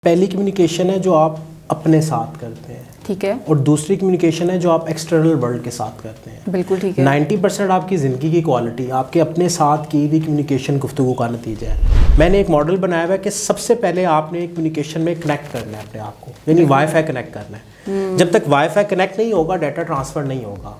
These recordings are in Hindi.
पहली कम्युनिकेशन है जो आप अपने साथ करते हैं, ठीक है, और दूसरी कम्युनिकेशन है जो आप एक्सटर्नल वर्ल्ड के साथ करते हैं। बिल्कुल ठीक है। 90% आपकी ज़िंदगी की क्वालिटी आपके अपने साथ की भी कम्युनिकेशन गुफ्तगू का नतीजा है। मैंने एक मॉडल बनाया हुआ है कि सबसे पहले आपने एक कम्युनिकेशन में कनेक्ट करना है अपने आप को, यानी वाईफाई कनेक्ट करना है। जब तक वाईफाई कनेक्ट नहीं होगा डाटा ट्रांसफ़र नहीं होगा।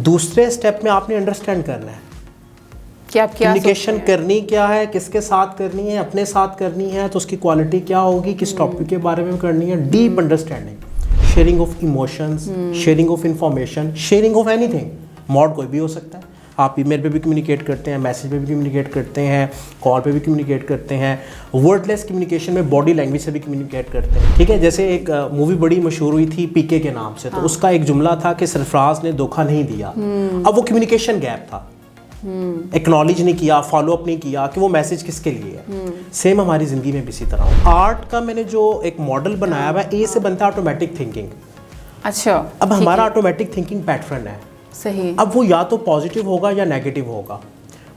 दूसरे स्टेप में आपने अंडरस्टैंड करना है कि आप क्या कम्युनिकेशन करनी क्या है, किसके साथ करनी है, अपने साथ करनी है तो उसकी क्वालिटी क्या होगी, किस टॉपिक के बारे में करनी है। Deep understanding, sharing of emotions, sharing of information, sharing of anything. Mode कोई भी हो सकता है, आप ईमेल पे भी कम्युनिकेट करते हैं, मैसेज पे भी कम्युनिकेट करते हैं, कॉल पे भी कम्युनिकेट करते हैं। वर्डलेस कम्युनिकेशन में बॉडी लैंग्वेज से भी कम्युनिकेट करते हैं। ठीक है, जैसे एक मूवी बड़ी मशहूर हुई थी पीके के नाम से, तो उसका एक जुमला था कि सरफराज ने धोखा नहीं दिया। अब वो कम्युनिकेशन गैप था, एक्नॉलेज नहीं किया, फॉलो अप नहीं किया कि वो मैसेज किसके लिए है। सेम हमारी जिंदगी में भी इसी तरह। आर्ट का मैंने जो एक मॉडल बनाया हुआ है, ए से बनता है ऑटोमेटिक थिंकिंग। अच्छा, अब हमारा ऑटोमेटिक थिंकिंग पैटर्न है सही। अब वो या तो पॉजिटिव होगा या नेगेटिव होगा,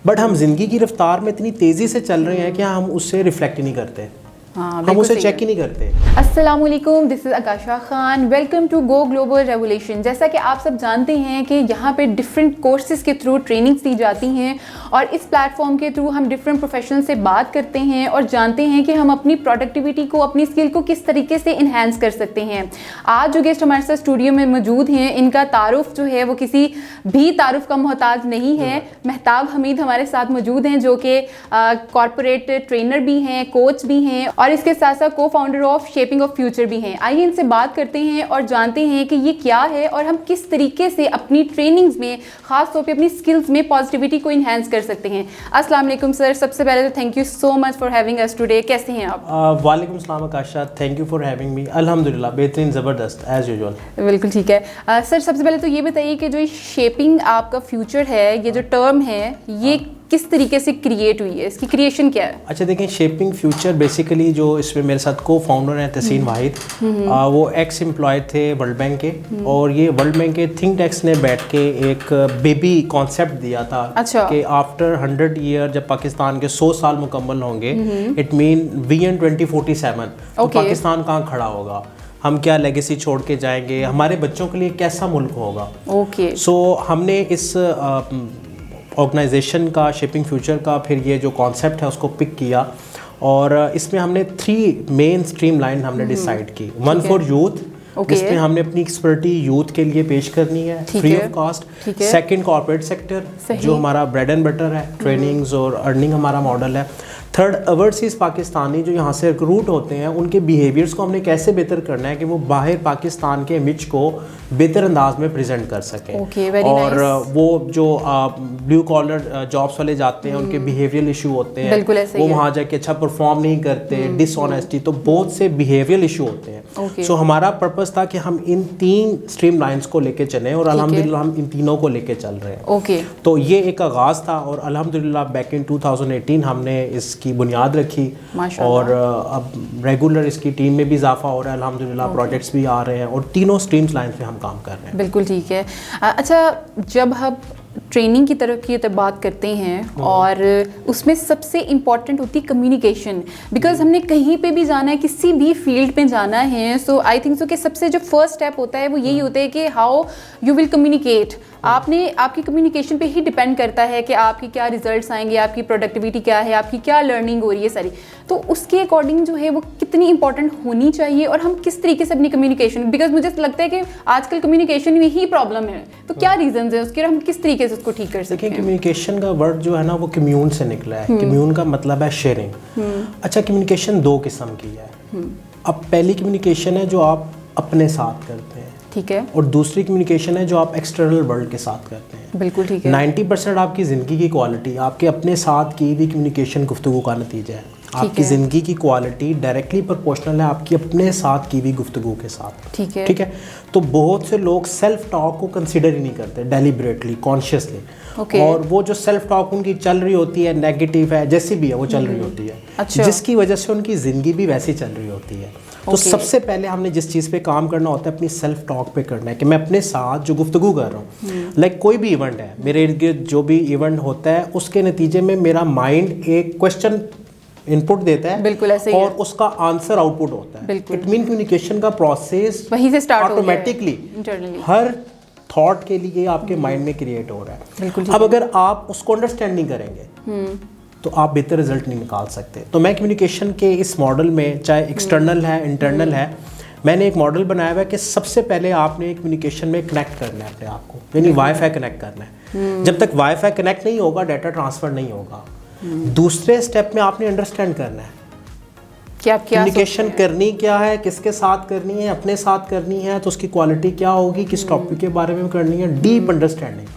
बट हम जिंदगी की रफ्तार में इतनी तेजी से चल रहे हैं कि हम उससे रिफ्लेक्ट ही नहीं करते, हम उसे चेक ही नहीं करते। अस्सलाम वालेकुम, this is Akasha Khan, welcome to go global revolution. जैसा कि आप सब जानते हैं कि यहाँ पे डिफरेंट कोर्सेज़ के थ्रू ट्रेनिंग्स दी जाती हैं और इस प्लेटफॉर्म के थ्रू हम डिफरेंट प्रोफेशनल से बात करते हैं और जानते हैं कि हम अपनी प्रोडक्टिविटी को, अपनी स्किल को किस तरीके से इन्हेंस कर सकते हैं। आज जो गेस्ट हमारे साथ स्टूडियो में मौजूद हैं, इनका तारुफ जो है वो किसी भी तारुफ का मोहताज नहीं है। महताब हमीद हमारे साथ मौजूद हैं जो कि कॉरपोरेट ट्रेनर भी हैं, कोच भी हैं और इसके साथ साथ को founder of shaping of future भी हैं। आइए इनसे बात करते हैं और जानते हैं कि ये क्या है और हम किस तरीके से अपनी ट्रेनिंग्स में, खास तौर पे अपनी स्किल्स में पॉजिटिविटी को इन्हेंस कर सकते हैं। अस्सलाम वालेकुम सर, सबसे पहले तो thank you so much for having us today. कैसे हैं आप? वालेकुम अस्सलाम Akasha, thank you for having me. अल्हम्दुलिल्लाह बेहतरीन, ज़बरदस्त एज यूजुअल। बिल्कुल ठीक है। सर सबसे पहले तो ये बताइए कि जो शेपिंग आपका फ्यूचर है, ये जो टर्म है, ये किस तरीके से क्रिएट हुई है, इसकी क्रिएशन क्या है? अच्छा देखें, शेपिंग फ्यूचर बेसिकली जो इसमें मेरे साथ को फाउंडर हैं तहसीन वाहिद, वो एक्स एम्प्लॉय थे वर्ल्ड बैंक के, और ये वर्ल्ड बैंक के थिंक टैंक्स ने बैठ के एक बेबी कॉन्सेप्ट दिया था। अच्छा। कि आफ्टर 100 ईयर जब पाकिस्तान के 100 साल मुकम्मल होंगे, इट मीन विजन 2047, तो पाकिस्तान कहाँ खड़ा होगा, हम क्या लेगेसी छोड़ के जाएंगे, हमारे बच्चों के लिए कैसा मुल्क होगा। ओके। सो हमने इस ऑर्गेनाइजेशन का, शेपिंग फ्यूचर का, फिर ये जो कॉन्सेप्ट है उसको पिक किया और इसमें हमने 3 मेन स्ट्रीम लाइन हमने डिसाइड की। वन फॉर यूथ, जिसमें हमने अपनी एक्सपर्टी यूथ के लिए पेश करनी है free of cost. Second corporate sector जो हमारा ब्रेड एंड बटर है, ट्रेनिंग्स और अर्निंग हमारा मॉडल है। थर्ड ओवरसीज़ पाकिस्तानी जो यहाँ से रिक्रूट होते हैं, उनके बिहेवियर्स को हमने कैसे बेहतर करना है कि वो बाहर पाकिस्तान के इमेज को बेहतर अंदाज में प्रेजेंट कर सकें। और वो जो ब्लू कॉलर जॉब्स वाले जाते हैं, उनके बिहेवियरल इशू होते हैं, वो वहाँ जाके अच्छा परफॉर्म नहीं करते, डिसऑनेस्टी, तो बहुत से बिहेवियरल इशू होते हैं। सो हमारा पर्पस था कि हम इन 3 स्ट्रीम लाइन्स को लेके चलें और अल्हम्दुलिल्लाह हम इन तीनों को लेके चल रहे हैं। तो ये एक आगाज़ था और अल्हम्दुलिल्लाह बैक इन 2018 हमने इसकी बुनियाद रखी और अब रेगुलर इसकी टीम में भी इजाफा हो रहा है अल्हम्दुलिल्लाह, प्रोजेक्ट्स भी आ रहे हैं और तीनों स्ट्रीम्स लाइन पे हम काम कर रहे हैं। बिल्कुल ठीक है। अच्छा, जब हम ट्रेनिंग की तरफ की बात करते हैं और उसमें सबसे इम्पॉर्टेंट होती है कम्युनिकेशन, बिकॉज हमने कहीं पे भी जाना है, किसी भी फील्ड में जाना है, सो आई थिंक सो कि सबसे जो फर्स्ट स्टेप होता है वो यही होता है कि हाउ यू विल कम्युनिकेट। आपकी कम्युनिकेशन पे ही डिपेंड करता है कि आपकी क्या रिजल्ट्स आएंगे, आपकी प्रोडक्टिविटी क्या है, आपकी क्या लर्निंग हो रही है सारी, तो उसके अकॉर्डिंग जो है वो कितनी इंपॉर्टेंट होनी चाहिए और हम किस तरीके से अपनी कम्युनिकेशन, बिकॉज मुझे लगता है कि आजकल कम्युनिकेशन में ही प्रॉब्लम है, तो क्या रीजंस है उसके, हम किस तरीके से उसको ठीक कर सकते हैं? कम्युनिकेशन का वर्ड जो है ना वो कम्यून से निकला है। कम्यून का मतलब है शेयरिंग। अच्छा, कम्युनिकेशन 2 किस्म की है। अब पहली कम्युनिकेशन है जो आप अपने साथ करते हैं, ठीक है, और दूसरी कम्युनिकेशन है जो आप एक्सटर्नल वर्ल्ड के साथ करते हैं। बिल्कुल ठीक है। 90% आपकी ज़िंदगी की क्वालिटी आपके अपने साथ की भी कम्युनिकेशन गुफ्तगू का नतीजा है। आपकी ज़िंदगी की क्वालिटी डायरेक्टली प्रोपोर्शनल है आपकी अपने साथ की भी गुफ्तगू के साथ। ठीक है, ठीक है। तो बहुत से लोग सेल्फ टॉक को कंसिडर ही नहीं करते डेलिबरेटली, कॉन्शियसली, और वो जो सेल्फ टॉक उनकी चल रही होती है, नेगेटिव है, जैसी भी है वो चल रही होती है। अच्छा। जिसकी वजह से उनकी ज़िंदगी भी वैसी चल रही होती है। तो सबसे पहले हमने जिस चीज़ पे काम करना होता है अपनी सेल्फ टॉक पे करना है कि मैं अपने साथ जो गुफ्तगू कर रहा हूँ, लाइक कोई भी इवेंट है, मेरे इर्द गिर्द जो भी इवेंट होता है उसके नतीजे में मेरा माइंड एक क्वेश्चन इनपुट देता है, बिल्कुल ऐसे ही और है। उसका आंसर आउटपुट होता है। बिल्कुल। इट मीन कम्युनिकेशन का प्रोसेस वहीं से स्टार्ट ऑटोमेटिकली इंटरनली हर थॉट के लिए आपके माइंड में क्रिएट हो रहा है। बिल्कुल। अब अगर आप उसको अंडरस्टैंड नहीं करेंगे तो आप बेहतर रिजल्ट नहीं निकाल सकते। तो मैं कम्युनिकेशन के इस मॉडल में, चाहे एक्सटर्नल है इंटरनल है, मैंने एक मॉडल बनाया हुआ है कि सबसे पहले आपने कम्युनिकेशन में कनेक्ट करना है अपने आप को, यानी वाईफाई कनेक्ट करना है। जब तक वाईफाई कनेक्ट नहीं होगा डाटा ट्रांसफर नहीं होगा। दूसरे स्टेप में आपने अंडरस्टैंड करना है कि आप क्या कम्युनिकेशन करनी क्या है, किसके साथ करनी है, अपने साथ करनी है तो उसकी क्वालिटी क्या होगी, किस टॉपिक के बारे में करनी है, डीप अंडरस्टैंडिंग।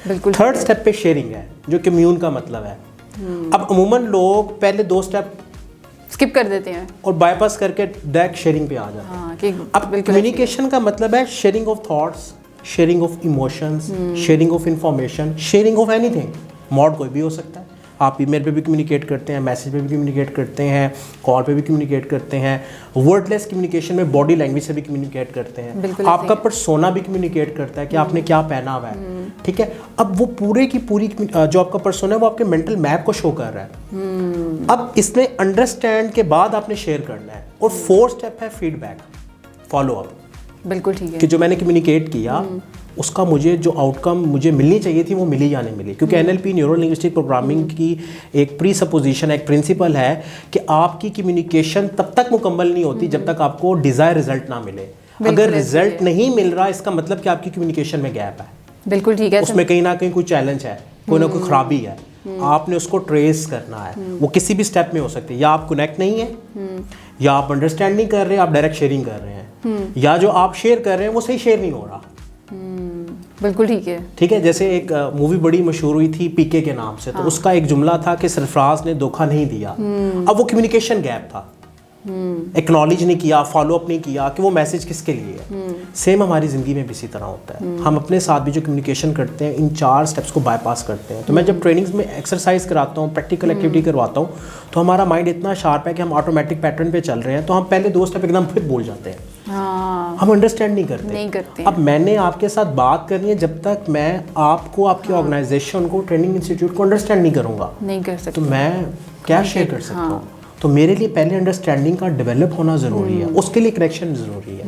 बिल्कुल। थर्ड स्टेप पे शेयरिंग है, जो कम्यून का मतलब है। अब अमूमन लोग पहले 2 स्टेप स्किप कर देते हैं और बाईपास करके डायरेक्ट शेयरिंग पे आ जाते हैं। हाँ, कि अब कम्युनिकेशन का मतलब है sharing of thoughts, sharing of emotions, sharing of information, sharing of anything. Mod कोई भी हो सकता है, आप ईमेल पे भी कम्युनिकेट करते हैं, मैसेज पे भी कम्युनिकेट करते हैं, कॉल पे भी कम्युनिकेट करते हैं, वर्डलेस कम्युनिकेशन में बॉडी लैंग्वेज से भी कम्युनिकेट करते हैं, आपका पर्सोना भी कम्युनिकेट करता है कि आपने क्या पहना हुआ है, ठीक है। अब वो पूरे की पूरी जो आपका पर्सोना है वो आपके मेंटल मैप को शो कर रहा है। अब इसमें अंडरस्टैंड के बाद आपने शेयर करना है। और 4th स्टेप है फीडबैक, फॉलो अप। बिल्कुल ठीक है कि जो मैंने कम्युनिकेट किया उसका मुझे जो आउटकम मुझे मिलनी चाहिए थी वो मिली या नहीं मिली। क्योंकि NLP न्यूरो लिंग्विस्टिक प्रोग्रामिंग की एक प्री सपोजिशन, एक प्रिंसिपल है कि आपकी कम्युनिकेशन तब तक मुकम्मल नहीं होती जब तक आपको डिज़ायर रिजल्ट ना मिले। अगर रिजल्ट नहीं मिल रहा इसका मतलब कि आपकी कम्युनिकेशन में गैप है। बिल्कुल ठीक है। उसमें कहीं ना कहीं कोई चैलेंज है, कोई ना कोई खराबी है, आपने उसको ट्रेस करना है। वो किसी भी स्टेप में हो सकती है, या आप कनेक्ट नहीं है, या आप अंडरस्टैंड नहीं कर रहे, आप डायरेक्ट शेयरिंग कर रहे हैं, या जो आप शेयर कर रहे हैं वो सही शेयर नहीं हो रहा। बिल्कुल ठीक है। ठीक है, जैसे एक मूवी बड़ी मशहूर हुई थी पीके के नाम से, तो उसका एक जुमला था कि सरफराज ने धोखा नहीं दिया। अब वो कम्युनिकेशन गैप था, एक्नॉलेज नहीं किया, फॉलो अप नहीं किया कि वो मैसेज किसके लिए है। सेम हमारी ज़िंदगी में भी इसी तरह होता है। हम अपने साथ भी जो कम्युनिकेशन करते हैं इन 4 स्टेप्स को बाईपास करते हैं। तो मैं जब ट्रेनिंग्स में एक्सरसाइज कराता हूँ, प्रैक्टिकल एक्टिविटी करवाता हूँ, तो हमारा माइंड इतना शार्प है कि हम ऑटोमेटिक पैटर्न पे चल रहे हैं, तो हम पहले 2 स्टेप एकदम फिर भूल जाते हैं। हम अंडरस्टैंड नहीं करते। अब मैंने आपके साथ बात करनी है, जब तक मैं आपको, आपकी ऑर्गेनाइजेशन को, ट्रेनिंग इंस्टीट्यूट को अंडरस्टैंड नहीं करूँगा, नहीं कर सकते, तो मैं क्या शेयर कर सकता हूँ। तो मेरे लिए पहले अंडरस्टैंडिंग का डेवलप होना ज़रूरी है, उसके लिए कनेक्शन ज़रूरी है।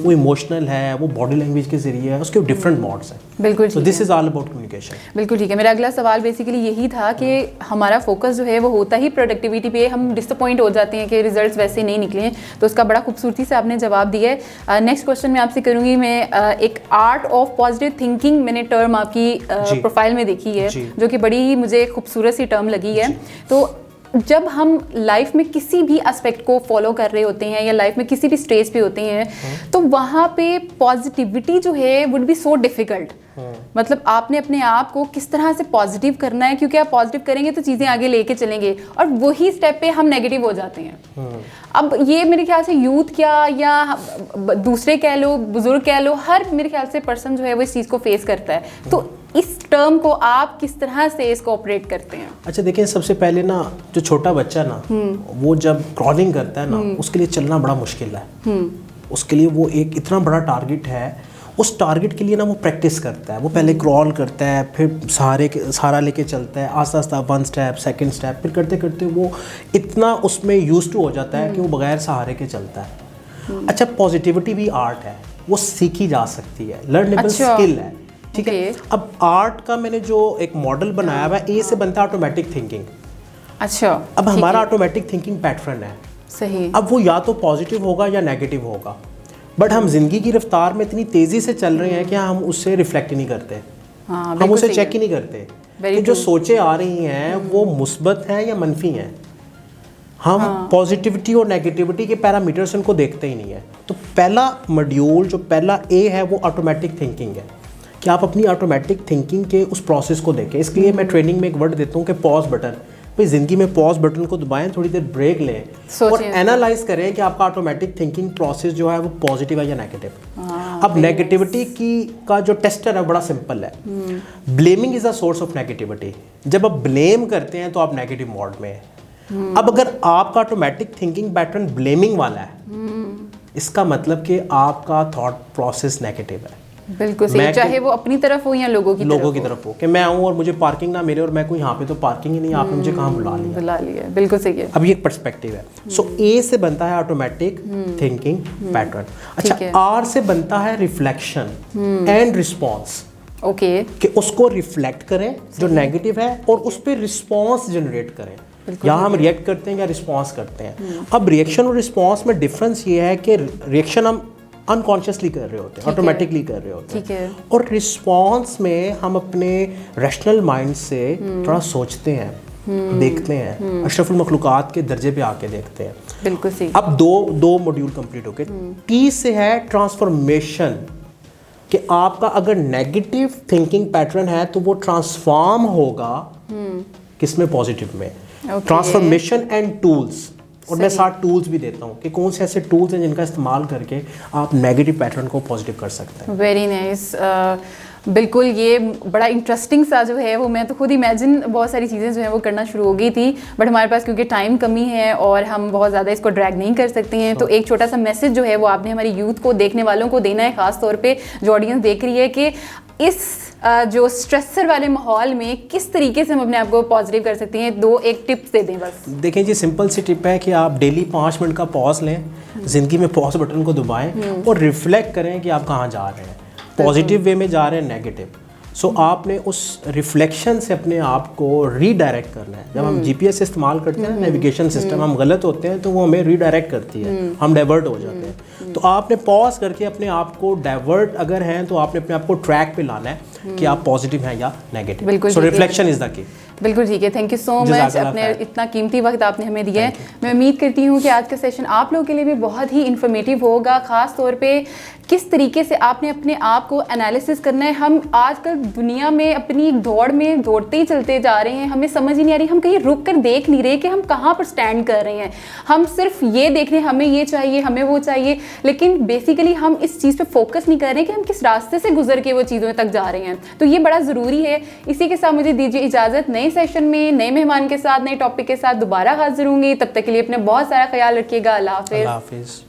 वो इमोशनल है, वो बॉडी लैंग्वेज के जरिए है, उसके डिफरेंट मोड्स हैं। बिल्कुल। So this is all about communication. बिल्कुल ठीक है। मेरा अगला सवाल बेसिकली यही था कि हमारा फोकस जो है वो होता ही प्रोडक्टिविटी पे, हम डिसअपॉइंट हो जाते हैं कि रिजल्ट्स वैसे नहीं निकले हैं, तो उसका बड़ा खूबसूरती से आपने जवाब दिया है। नेक्स्ट क्वेश्चन मैं आपसे करूँगी, मैं एक आर्ट ऑफ पॉजिटिव थिंकिंग मैंने टर्म आपकी प्रोफाइल में देखी है, जो कि बड़ी ही मुझे खूबसूरत सी टर्म लगी है। तो जब हम लाइफ में किसी भी एस्पेक्ट को फॉलो कर रहे होते हैं या लाइफ में किसी भी स्टेज पे होते हैं, तो वहाँ पे पॉजिटिविटी जो है वुड बी सो डिफ़िकल्ट। मतलब आपने अपने आप को किस तरह से पॉजिटिव करना है, क्योंकि आप पॉजिटिव करेंगे तो चीज़ें आगे लेके चलेंगे, और वही स्टेप पे हम नेगेटिव हो जाते हैं। अब ये मेरे ख्याल से यूथ क्या या दूसरे कह लो, बुजुर्ग कह लो, हर मेरे ख्याल से पर्सन जो है वो इस चीज़ को फेस करता है। तो इस टर्म को आप किस तरह से इसको ऑपरेट करते हैं? अच्छा देखिए, सबसे पहले ना जो छोटा बच्चा ना वो जब क्रॉलिंग करता है ना, उसके लिए चलना बड़ा मुश्किल है। उसके लिए वो एक इतना बड़ा टारगेट है, उस टारगेट के लिए ना वो प्रैक्टिस करता है। वो पहले क्रॉल करता है, फिर सहारा लेके चलता है, आस्ता आस्ता 1 स्टेप 2nd स्टेप, फिर करते करते वो इतना उसमें यूज्ड टू हो जाता है कि वो बगैर सहारे के चलता है। अच्छा, पॉजिटिविटी भी आर्ट है, वो सीखी जा सकती है, लर्नेबल स्किल है। ठीक है। अब आर्ट का मैंने जो एक मॉडल बनाया हुआ है, ए से बनता है ऑटोमेटिक थिंकिंग। अच्छा। अब हमारा ऑटोमेटिक थिंकिंग पैटर्न है, सही। अब वो या तो पॉजिटिव होगा या नेगेटिव होगा, बट हम जिंदगी की रफ्तार में इतनी तेजी से चल रहे हैं कि हम उससे रिफ्लेक्ट ही नहीं करते। हम उसे चेक ही नहीं करते कि जो सोचें आ रही हैं वो मुस्बत हैं या मनफी हैं। हम पॉजिटिविटी और नेगेटिविटी के पैरामीटर्स उनको देखते ही नहीं है। तो पहला मॉड्यूल, जो पहला ए है, वो ऑटोमेटिक थिंकिंग है कि आप अपनी ऑटोमेटिक थिंकिंग के उस प्रोसेस को देखें। इसलिए मैं ट्रेनिंग में एक वर्ड देता हूँ कि पॉज बटन। भाई ज़िंदगी में पॉज बटन को दबाएं, थोड़ी देर ब्रेक लें और एनालाइज करें कि आपका ऑटोमेटिक थिंकिंग प्रोसेस जो है वो पॉजिटिव है या नेगेटिव। अब नेगेटिविटी का जो टेस्टर है बड़ा सिंपल है। Blaming is a source of negativity. जब आप ब्लेम करते हैं तो आप नेगेटिव मोड में हैं। अब अगर आपका ऑटोमेटिक थिंकिंग पैटर्न ब्लेमिंग वाला है, इसका मतलब कि आपका थॉट प्रोसेस नेगेटिव है। बिल्कुल सही, चाहे वो अपनी तरफ हो या लोगों की तरफ हो कि मैं आऊँ और मुझे पार्किंग ना मिले और मैं कोई यहाँ पे तो पार्किंग ही नहीं, आपने मुझे कहाँ बुला लिया। बिल्कुल सही है। अब ये पर्सपेक्टिव है। सो ए से बनता है ऑटोमेटिक थिंकिंग पैटर्न। अच्छा, आर से बनता है रिफ्लेक्शन एंड रिस्पॉन्स। ओके, कि उसको रिफ्लेक्ट करें जो नेगेटिव है और उस पर रिस्पॉन्स जनरेट करें। यहाँ हम रिएक्ट करते हैं या रिस्पॉन्स करते हैं। अब रिएक्शन और रिस्पॉन्स में डिफरेंस ये है कि रिएक्शन हम अनकॉन्शियसली कर रहे होते हैं, ऑटोमेटिकली कर रहे होते हैं, और रिस्पॉन्स में हम अपने रैशनल माइंड से थोड़ा सोचते हैं, देखते हैं, अशरफुल मखलूकात के दर्जे पे आके देखते हैं। बिल्कुल सही। अब दो मॉड्यूल कंप्लीट हो गए। टी से है ट्रांसफॉर्मेशन, कि आपका अगर नेगेटिव थिंकिंग पैटर्न है तो वो ट्रांसफॉर्म होगा किसमें, पॉजिटिव में। ट्रांसफॉर्मेशन एंड टूल्स, और मैं साथ टूल्स भी देता हूँ कि कौन से ऐसे टूल्स हैं जिनका इस्तेमाल करके आप नेगेटिव पैटर्न को पॉजिटिव कर सकते हैं। Very nice. बिल्कुल, ये बड़ा इंटरेस्टिंग सा जो है वो, मैं तो खुद इमेजिन बहुत सारी चीज़ें जो है वो करना शुरू हो गई थी, बट हमारे पास क्योंकि टाइम कमी है और हम बहुत ज़्यादा इसको ड्रैग नहीं कर सकते हैं, तो एक छोटा सा मैसेज जो है वो आपने हमारी यूथ को, देखने वालों को देना है, ख़ास तौर पे जो ऑडियंस देख रही है, कि इस जो स्ट्रेसर वाले माहौल में किस तरीके से हम अपने आप को पॉजिटिव कर सकते हैं। एक टिप्स दे दें बस। देखें जी, सिंपल सी टिप है कि आप डेली 5 मिनट का पॉज लें, ज़िंदगी में पॉज बटन को दबाएं और रिफ्लेक्ट करें कि आप कहाँ जा रहे हैं, पॉजिटिव वे में जा रहे हैं, नेगेटिव। सो आपने उस रिफ्लेक्शन से अपने आप को रीडायरेक्ट करना है। जब हम जीपीएस इस्तेमाल करते हैं, नेविगेशन सिस्टम, हम गलत होते हैं तो वो हमें रीडायरेक्ट करती है, हम डाइवर्ट हो जाते हैं। तो आपने पॉज करके अपने आप को डाइवर्ट अगर हैं तो आपने अपने आप को ट्रैक पे लाना है कि आप पॉजिटिव हैं या negative. So reflection is the key. बिल्कुल ठीक है, थैंक यू सो मच, अपने इतना कीमती वक्त आपने हमें दिया है। मैं उम्मीद करती हूँ कि आज का सेशन आप लोगों के लिए भी बहुत ही इन्फॉर्मेटिव होगा, ख़ास तौर पे किस तरीके से आपने अपने आप को एनालिसिस करना है। हम आजकल दुनिया में अपनी दौड़ में दौड़ते ही चलते जा रहे हैं, हमें समझ ही नहीं आ रही, हम कहीं रुक कर देख नहीं रहे कि हम कहाँ पर स्टैंड कर रहे हैं। हम सिर्फ ये देख रहे हैं हमें ये चाहिए, हमें वो चाहिए, लेकिन बेसिकली हम इस चीज़ पे फोकस नहीं कर रहे कि हम किस रास्ते से गुजर के वो चीज़ों तक जा रहे हैं। तो ये बड़ा ज़रूरी है। इसी के साथ मुझे दीजिए इजाज़त, नए सेशन में नए मेहमान के साथ, नए टॉपिक के साथ दोबारा हाजिर होंगी। तब तक के लिए अपने बहुत सारा ख्याल रखिएगा। अल्लाह हाफिज़।